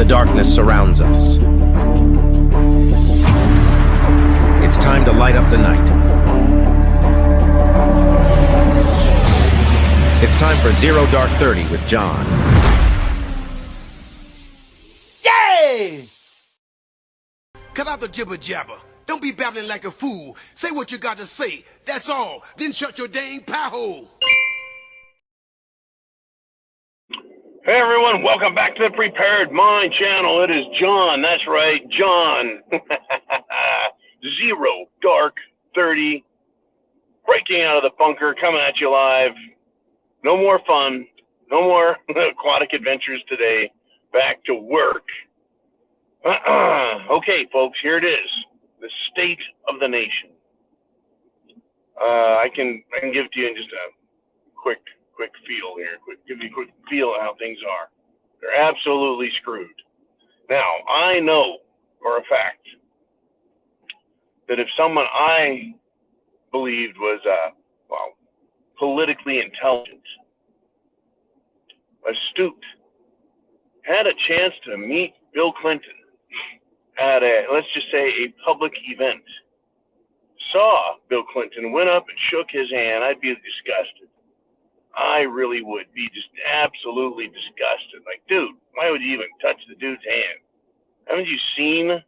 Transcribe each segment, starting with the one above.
the darkness surrounds us. It's time to light up the night. It's time for Zero Dark 30 with John. Yay! Cut out the jibber jabber. Don't be babbling like a fool. Say what you got to say. That's all. Then shut your dang pie hole. Hey everyone, welcome back to the Prepared Mind channel. It is John, that's right, John. Zero Dark 30, breaking out of the bunker, coming at you live. No more fun, no more aquatic adventures today. Back to work. Okay, folks, here it is, the state of the nation. I can give it to you in just a quick feel here. Give you a quick feel of how things are. They're absolutely screwed. Now, I know for a fact that if someone I believed was, politically intelligent, astute, had a chance to meet Bill Clinton at let's just say a public event, saw Bill Clinton, went up and shook his hand, I'd be disgusted. I really would be just absolutely disgusted. Like, dude, why would you even touch the dude's hand? Haven't you seen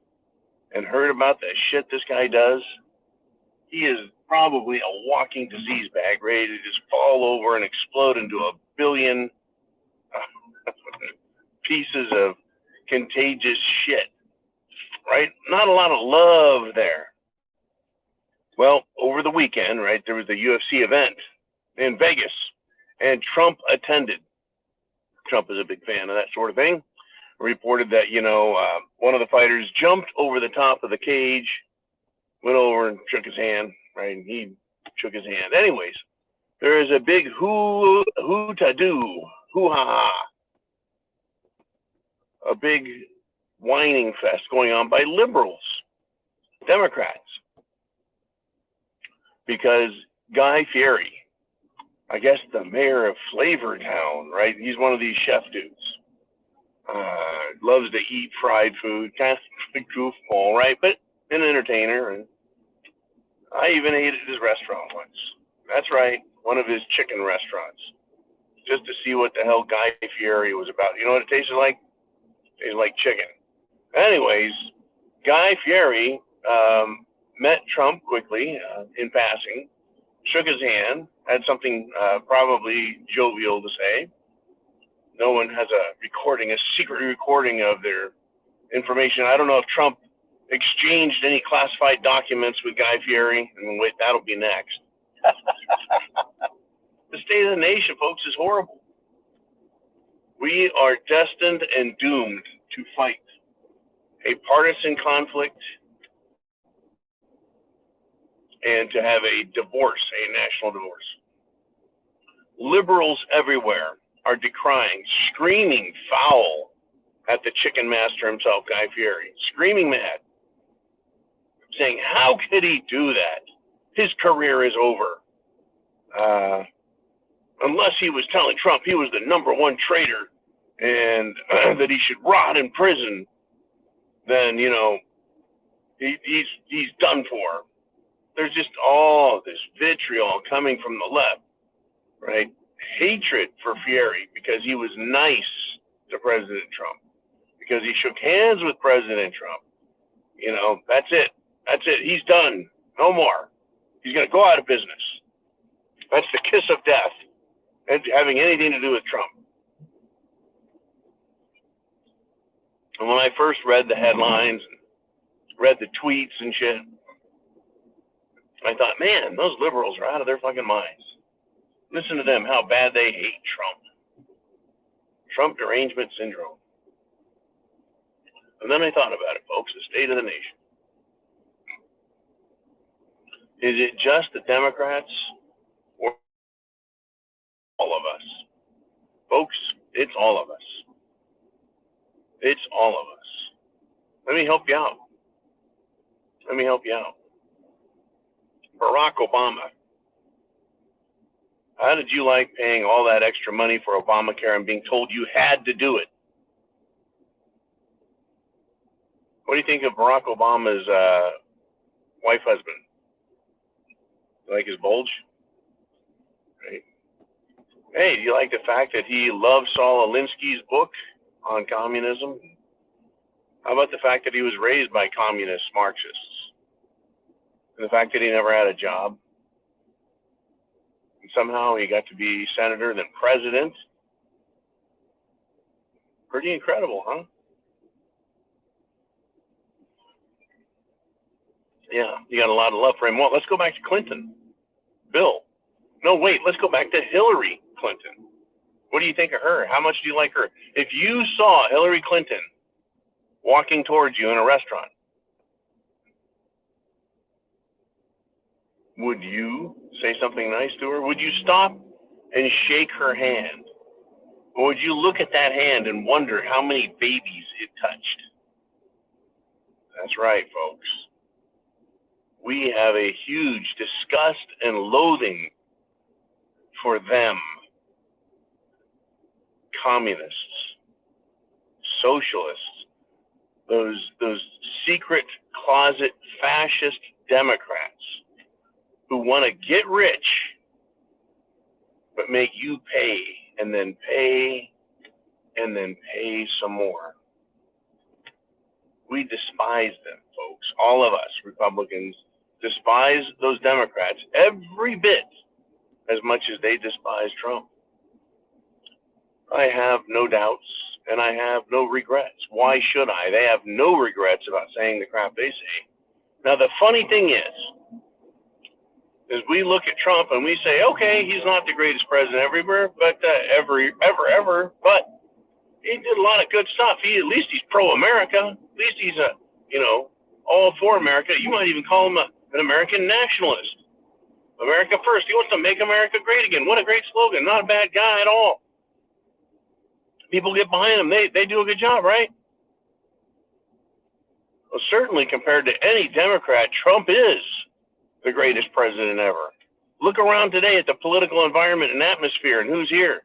and heard about the shit this guy does? He is probably a walking disease bag, ready to just fall over and explode into a billion pieces of contagious shit, right? Not a lot of love there. Well, over the weekend, right, there was the UFC event in Vegas. And Trump attended. Trump is a big fan of that sort of thing. Reported that, one of the fighters jumped over the top of the cage, went over and shook his hand, right? And he shook his hand. Anyways, there is a big hoo-ha-ha, a big whining fest going on by liberals, Democrats, because Guy Fieri, I guess the mayor of Flavortown, right? He's one of these chef dudes. Loves to eat fried food, kind of a goofball, right? But an entertainer. And I even ate at his restaurant once. That's right, one of his chicken restaurants, just to see what the hell Guy Fieri was about. You know what it tasted like? It tasted like chicken. Anyways, Guy Fieri met Trump quickly in passing, shook his hand, had something probably jovial to say. No one has a secret recording of their information. I don't know if Trump exchanged any classified documents with Guy Fieri. And wait, that'll be next. The state of the nation, folks, is horrible. We are destined and doomed to fight a partisan conflict and to have a divorce, a national divorce. Liberals everywhere are decrying, screaming foul at the chicken master himself, Guy Fieri, screaming mad, saying, how could he do that? His career is over. Unless he was telling Trump he was the #1 traitor and that he should rot in prison, then, he's done for. There's just all this vitriol coming from the left, right? Hatred for Fieri because he was nice to President Trump, because he shook hands with President Trump. That's it. That's it. He's done. No more. He's going to go out of business. That's the kiss of death, and having anything to do with Trump. And when I first read the headlines, read the tweets and shit, I thought, man, those liberals are out of their fucking minds. Listen to them, how bad they hate Trump. Trump derangement syndrome. And then I thought about it, folks, the state of the nation. Is it just the Democrats or all of us? Folks, it's all of us. It's all of us. Let me help you out. Barack Obama. How did you like paying all that extra money for Obamacare and being told you had to do it? What do you think of Barack Obama's wife husband? Like his bulge? Right. Hey, do you like the fact that he loved Saul Alinsky's book on communism? How about the fact that he was raised by communist Marxists? And the fact that he never had a job? And somehow he got to be senator, then president? Pretty incredible, huh? Yeah, you got a lot of love for him. Well, let's go back to Clinton. Bill. No, wait, let's go back to Hillary Clinton. What do you think of her? How much do you like her? If you saw Hillary Clinton walking towards you in a restaurant, would you say something nice to her? Would you stop and shake her hand? Or would you look at that hand and wonder how many babies it touched? That's right, folks. We have a huge disgust and loathing for them. Communists, socialists, those secret closet fascist Democrats who want to get rich but make you pay and then pay and then pay some more. We despise them, folks. All of us Republicans despise those Democrats every bit as much as they despise Trump. I have no doubts and I have no regrets. Why should I? They have no regrets about saying the crap they say. Now, the funny thing is we look at Trump and we say, okay, he's not the greatest president everywhere, but ever, but he did a lot of good stuff. At least he's pro-America. At least he's all for America. You might even call him an American nationalist. America first. He wants to make America great again. What a great slogan. Not a bad guy at all. People get behind him. They do a good job, right? Well, certainly compared to any Democrat, Trump is the greatest president ever. Look around today at the political environment and atmosphere and who's here.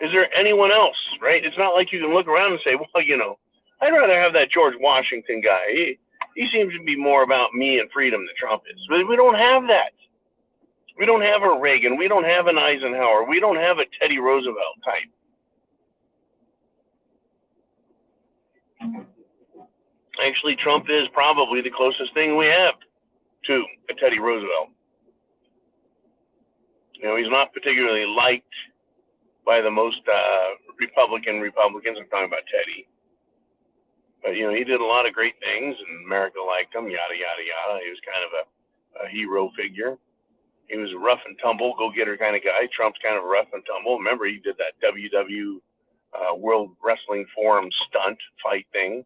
Is there anyone else, right? It's not like you can look around and say, well, I'd rather have that George Washington guy. He seems to be more about me and freedom than Trump is. But we don't have that. We don't have a Reagan. We don't have an Eisenhower. We don't have a Teddy Roosevelt type. Actually, Trump is probably the closest thing we have to a Teddy Roosevelt. He's not particularly liked by the most Republicans. I'm talking about Teddy. But, he did a lot of great things, and America liked him, yada, yada, yada. He was kind of a hero figure. He was a rough and tumble, go-getter kind of guy. Trump's kind of a rough and tumble. Remember, he did that WW World Wrestling Forum stunt fight thing.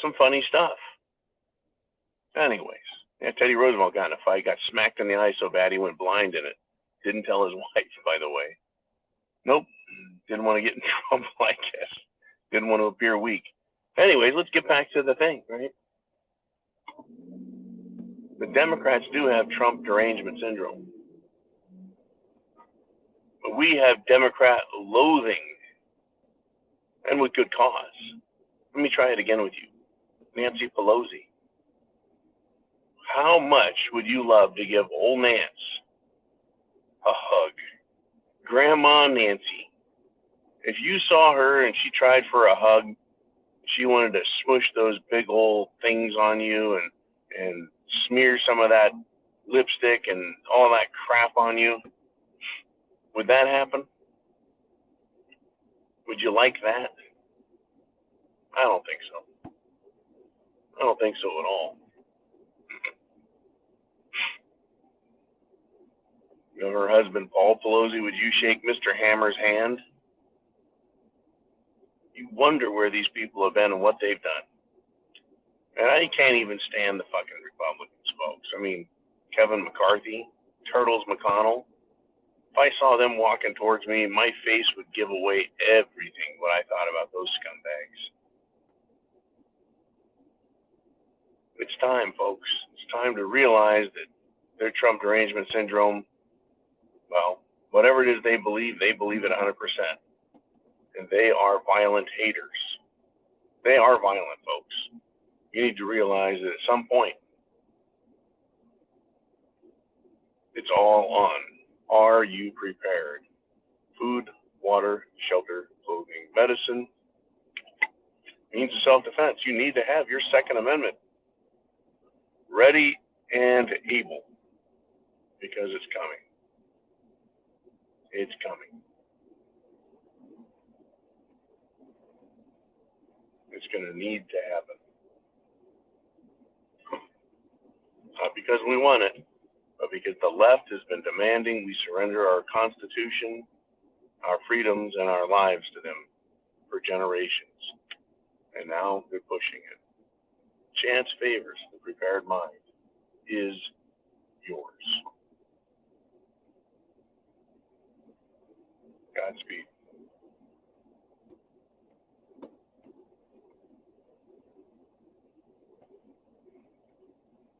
Some funny stuff. Anyways, Teddy Roosevelt got in a fight, got smacked in the eye so bad he went blind in it. Didn't tell his wife, by the way. Nope. Didn't want to get in trouble, I guess. Didn't want to appear weak. Anyways, let's get back to the thing, right? The Democrats do have Trump derangement syndrome. But we have Democrat loathing, and with good cause. Let me try it again with you. Nancy Pelosi. How much would you love to give old Nance a hug? Grandma Nancy. If you saw her and she tried for a hug, she wanted to smush those big old things on you and smear some of that lipstick and all that crap on you, would that happen? Would you like that? I don't think so. I don't think so at all. Her husband, Paul Pelosi, would you shake Mr. Hammer's hand? You wonder where these people have been and what they've done. And I can't even stand the fucking Republicans, folks. I mean, Kevin McCarthy, Turtles McConnell. If I saw them walking towards me, my face would give away everything what I thought about those scumbags. It's time, folks. It's time to realize that their Trump derangement syndrome, well, whatever it is they believe it 100%. And they are violent haters. They are violent, folks. You need to realize that at some point, it's all on. Are you prepared? Food, water, shelter, clothing, medicine, means of self-defense. You need to have your Second Amendment ready and able, because it's coming. It's coming. It's going to need to happen. Not because we want it, but because the left has been demanding we surrender our Constitution, our freedoms, and our lives to them for generations. And now they're pushing it. Chance favors the prepared mind is yours. Godspeed.